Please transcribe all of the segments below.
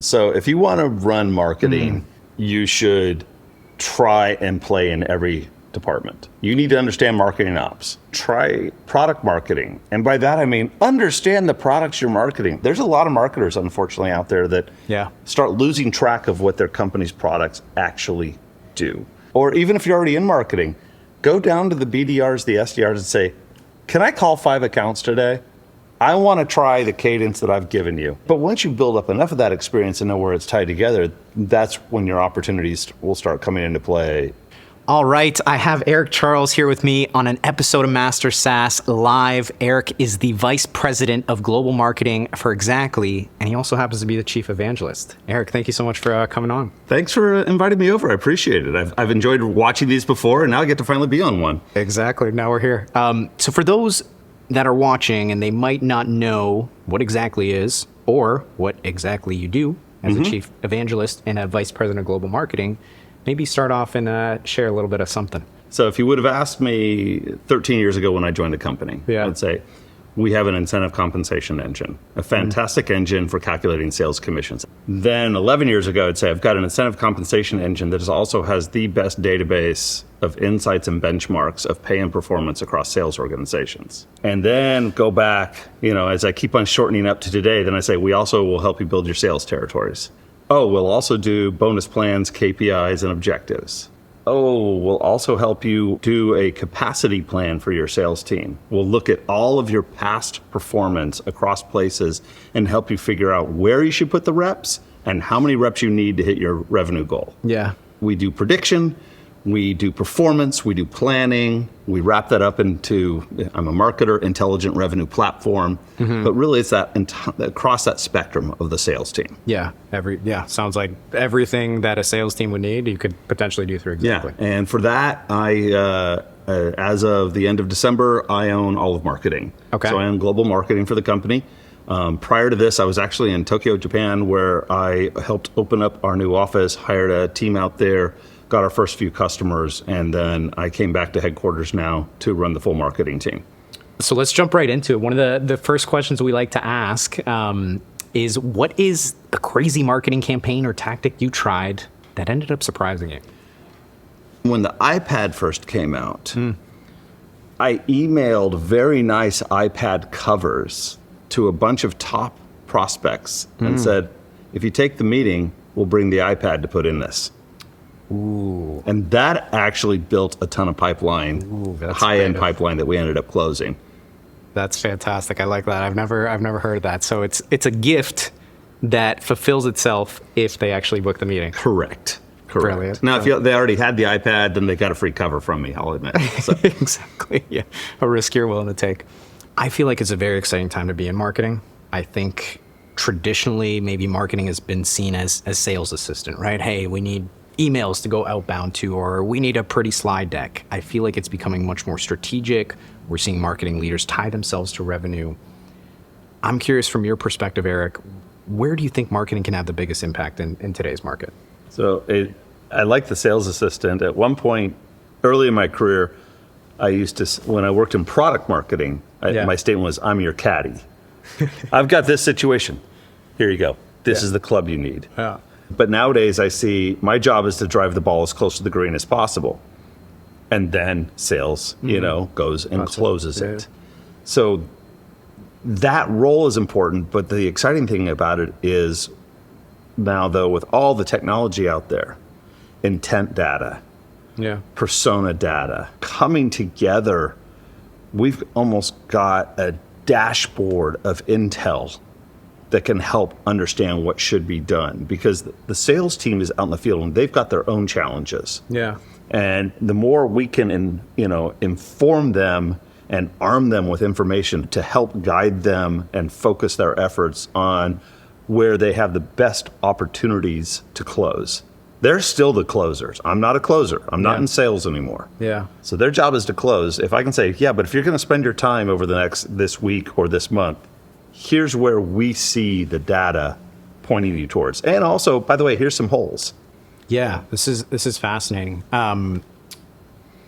So if you want to run marketing, you should try and play in every department. You need to understand marketing ops. Try product marketing. And by that, I mean, understand the products you're marketing. There's a lot of marketers, unfortunately, out there that start losing track of what their company's products actually do. Or even if you're already in marketing, go down to the BDRs, the SDRs and say, can I call 5 accounts today? I want to try the cadence that I've given you. But once you build up enough of that experience and know where it's tied together, that's when your opportunities will start coming into play. All right, I have Erik Charles here with me on an episode of Master SaaS Live. Erik is the Vice President of Global Marketing for Xactly, and he also happens to be the Chief Evangelist. Erik, thank you so much for coming on. Thanks for inviting me over. I appreciate it. I've enjoyed watching these before, and now I get to finally be on one. Exactly. Now we're here. So for those that are watching and they might not know what Xactly is or what exactly you do as a Chief Evangelist and a Vice President of Global Marketing, maybe start off and share a little bit of something. So if you would have asked me 13 years ago when I joined the company, I'd say, we have an incentive compensation engine, a fantastic engine for calculating sales commissions. Then 11 years ago, I'd say, I've got an incentive compensation engine that also has the best database of insights and benchmarks of pay and performance across sales organizations. And then go back, as I keep on shortening up to today, then I say, we also will help you build your sales territories. Oh, we'll also do bonus plans, KPIs, and objectives. Oh, we'll also help you do a capacity plan for your sales team. We'll look at all of your past performance across places and help you figure out where you should put the reps and how many reps you need to hit your revenue goal. Yeah. We do prediction, we do performance, we do planning. We wrap that up into, I'm a marketer, intelligent revenue platform. But really it's that across that spectrum of the sales team. Yeah. Sounds like everything that a sales team would need, you could potentially do through Xactly. Yeah. And for that, I, as of the end of December, I own all of marketing. Okay. So I own global marketing for the company. Prior to this, I was actually in Tokyo, Japan, where I helped open up our new office, hired a team out there, got our first few customers, and then I came back to headquarters now to run the full marketing team. So let's jump right into it. One of the first questions we like to ask is, what is a crazy marketing campaign or tactic you tried that ended up surprising you? When the iPad first came out, I emailed very nice iPad covers to a bunch of top prospects and said, if you take the meeting, we'll bring the iPad to put in this. Ooh. And that actually built a ton of pipeline, high-end pipeline that we ended up closing. That's fantastic. I like that. I've never heard of that. So it's a gift that fulfills itself if they actually book the meeting. Correct. Brilliant. Now, if they already had the iPad, then they got a free cover from me, I'll admit. So. Exactly. Yeah. A risk you're willing to take. I feel like it's a very exciting time to be in marketing. I think traditionally, maybe marketing has been seen as sales assistant, right? Hey, we need emails to go outbound to, or we need a pretty slide deck. I feel like it's becoming much more strategic. We're seeing marketing leaders tie themselves to revenue. I'm curious from your perspective, Erik, where do you think marketing can have the biggest impact in today's market? So I like the sales assistant. At one point, early in my career, I used to, when I worked in product marketing, my statement was, I'm your caddy. I've got this situation. Here you go. This is the club you need. Yeah. But nowadays I see my job is to drive the ball as close to the green as possible. And then sales, goes and closes it. So that role is important, but the exciting thing about it is now, though, with all the technology out there, intent data, persona data, coming together, we've almost got a dashboard of intel that can help understand what should be done, because the sales team is out in the field and they've got their own challenges. Yeah. And the more we can, inform them and arm them with information to help guide them and focus their efforts on where they have the best opportunities to close. They're still the closers. I'm not a closer. I'm not in sales anymore. Yeah. So their job is to close. If I can say, but if you're going to spend your time over this week or this month, here's where we see the data pointing you towards. And also, by the way, here's some holes. Yeah, this is fascinating.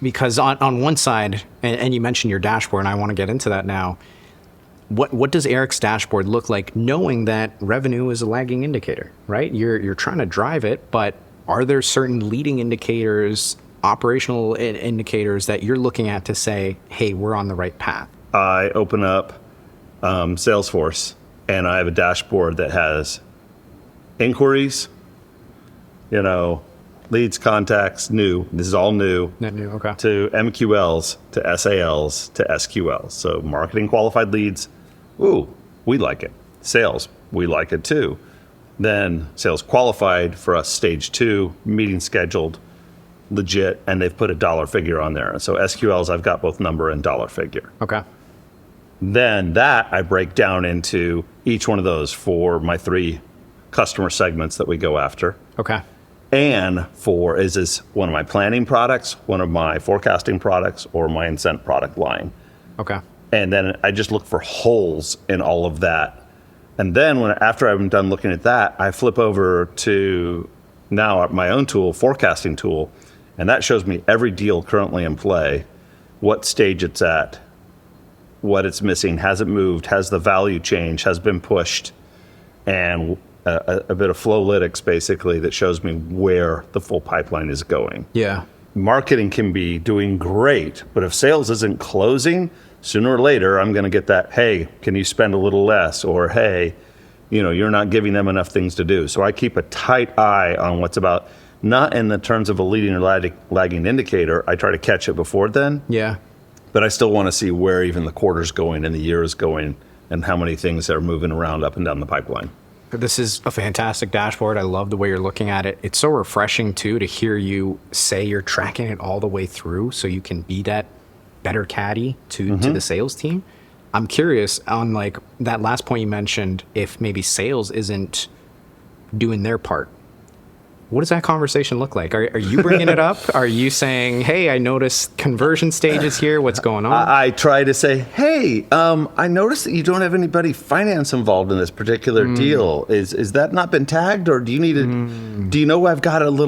Because on one side, and you mentioned your dashboard, and I want to get into that now, What does Erik's dashboard look like, knowing that revenue is a lagging indicator, right? You're trying to drive it, but are there certain leading indicators, operational indicators that you're looking at to say, hey, we're on the right path? I open up Salesforce, and I have a dashboard that has inquiries, leads, contacts, new. This is all new. Net new, okay. To MQLs, to SALs, to SQLs. So marketing qualified leads, ooh, we like it. Sales, we like it too. Then sales qualified for us, stage 2, meeting scheduled, legit, and they've put a dollar figure on there. So SQLs, I've got both number and dollar figure. Okay. Then that I break down into each one of those for my 3 customer segments that we go after. Okay. And for, is this one of my planning products, one of my forecasting products, or my incent product line? Okay. And then I just look for holes in all of that. And then after I'm done looking at that, I flip over to now my own tool, forecasting tool, and that shows me every deal currently in play, what stage it's at, what it's missing, has it moved, has the value changed, has been pushed, and a bit of Flowlytics basically that shows me where the full pipeline is going. Yeah. Marketing can be doing great, but if sales isn't closing, sooner or later I'm going to get that, hey, can you spend a little less? Or hey, you're not giving them enough things to do. So I keep a tight eye on what's about, not in the terms of a leading or lagging indicator. I try to catch it before then. Yeah. But I still want to see where even the quarter's going and the year is going and how many things are moving around up and down the pipeline. This is a fantastic dashboard. I love the way you're looking at it. It's so refreshing, too, to hear you say you're tracking it all the way through so you can be that better caddy to the sales team. I'm curious on that last point you mentioned, if maybe sales isn't doing their part. What does that conversation look like? Are you bringing it up? Are you saying, hey, I noticed conversion stages here. What's going on? I try to say, hey, I noticed that you don't have anybody finance involved in this particular deal. Is that not been tagged, or do you need it? Do you know I've got an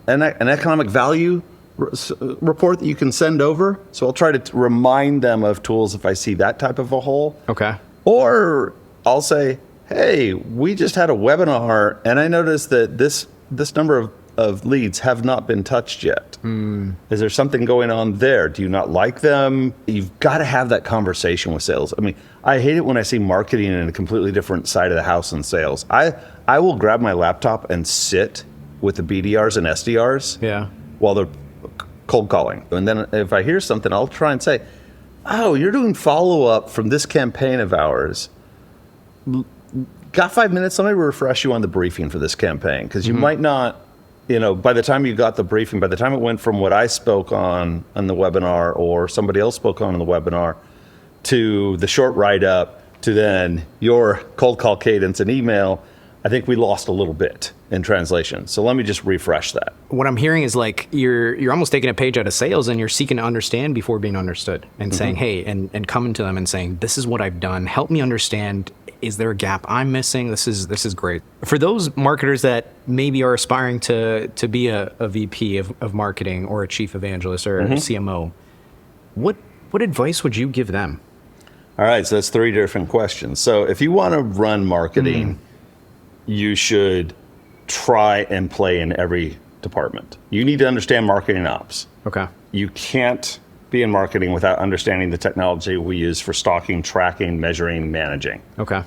economic value report that you can send over? So I'll try to remind them of tools if I see that type of a hole. Okay. Or I'll say, hey, we just had a webinar, and I noticed that this number of leads have not been touched yet. Is there something going on there? Do you not like them? You've got to have that conversation with sales. I mean, I hate it when I see marketing in a completely different side of the house than sales. I will grab my laptop and sit with the BDRs and SDRs while they're cold calling. And then if I hear something, I'll try and say, oh, you're doing follow-up from this campaign of ours. Got 5 minutes? Let me refresh you on the briefing for this campaign, because you might not, by the time you got the briefing, by the time it went from what I spoke on the webinar or somebody else spoke on in the webinar to the short write-up to then your cold call cadence and email, I think we lost a little bit in translation. So let me just refresh that. What I'm hearing is you're almost taking a page out of sales, and you're seeking to understand before being understood, and saying, hey, and coming to them and saying, this is what I've done. Help me understand. Is there a gap I'm missing? This is great. For those marketers that maybe are aspiring to be a VP of marketing or a chief evangelist or a CMO, what advice would you give them? All right, so that's 3 different questions. So if you want to run marketing, you should try and play in every department. You need to understand marketing ops. Okay. You can't be in marketing without understanding the technology we use for stalking, tracking, measuring, managing. Okay.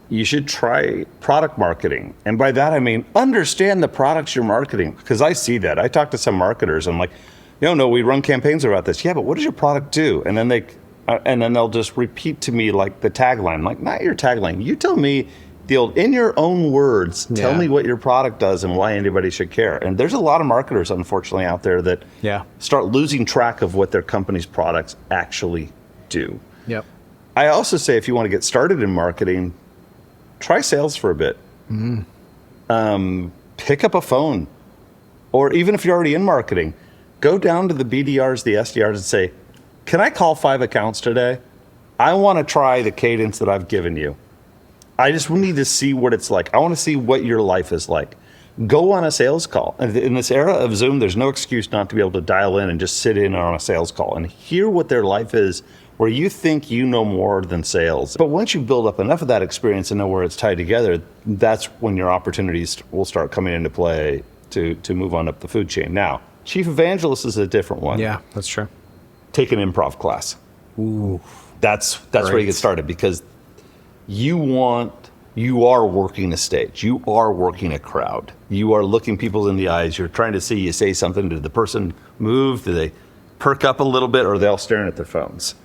You should try product marketing. And by that, I mean, understand the products you're marketing. Because I see that. I talk to some marketers. I'm like, no, we run campaigns about this. Yeah, but what does your product do? And then they'll just repeat to me like the tagline. I'm like, not your tagline. You tell me in your own words, tell me what your product does and why anybody should care. And there's a lot of marketers, unfortunately, out there that start losing track of what their company's products actually do. Yep. I also say if you want to get started in marketing, try sales for a bit. Pick up a phone. Or even if you're already in marketing, go down to the BDRs, the SDRs, and say, can I call 5 accounts today? I want to try the cadence that I've given you. I just need to see what it's like. I want to see what your life is like. Go on a sales call. In this era of Zoom, there's no excuse not to be able to dial in and just sit in on a sales call and hear what their life is where you think you know more than sales. But once you build up enough of that experience and know where it's tied together, that's when your opportunities will start coming into play to move on up the food chain. Now, chief evangelist is a different one. Yeah, that's true. Take an improv class. Ooh. That's where you get started, because you are working a stage. You are working a crowd. You are looking people in the eyes. You're trying to see, you say something, did the person move? Do they perk up a little bit, or are they all staring at their phones?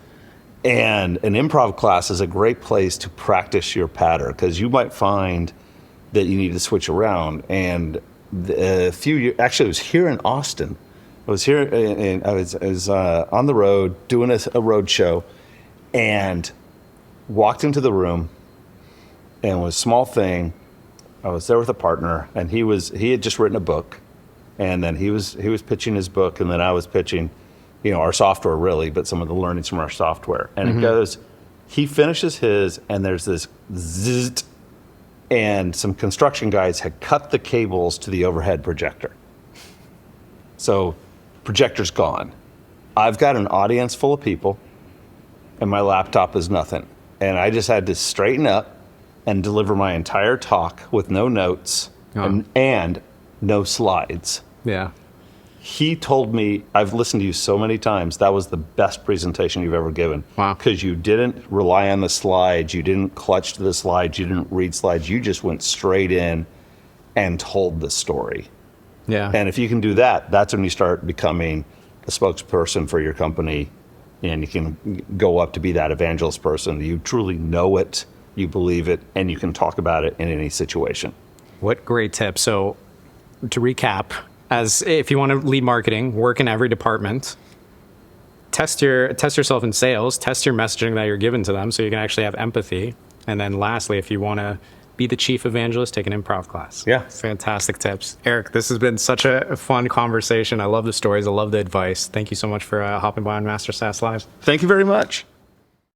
And an improv class is a great place to practice your patter, because you might find that you need to switch around. And a few years, actually, I was here in Austin. I was here, and I was on the road doing a road show, and walked into the room, and it was a small thing. I was there with a partner, and he had just written a book, and then he was pitching his book, and then I was pitching, our software really, but some of the learnings from our software. And it goes, he finishes his, and there's this zzzt, and some construction guys had cut the cables to the overhead projector. So projector's gone. I've got an audience full of people, and my laptop is nothing. And I just had to straighten up and deliver my entire talk with no notes and no slides. Yeah. He told me, I've listened to you so many times, that was the best presentation you've ever given. Wow. Because you didn't rely on the slides, you didn't clutch to the slides, you didn't read slides, you just went straight in and told the story. Yeah. And if you can do that, that's when you start becoming a spokesperson for your company, and you can go up to be that evangelist person. You truly know it, you believe it, and you can talk about it in any situation. What great tip. So to recap, as if you want to lead marketing, work in every department, test yourself in sales, test your messaging that you're giving to them so you can actually have empathy. And then lastly, if you want to be the chief evangelist, take an improv class. Yeah. Fantastic tips. Erik, this has been such a fun conversation. I love the stories. I love the advice. Thank you so much for hopping by on Master SaaS Live. Thank you very much.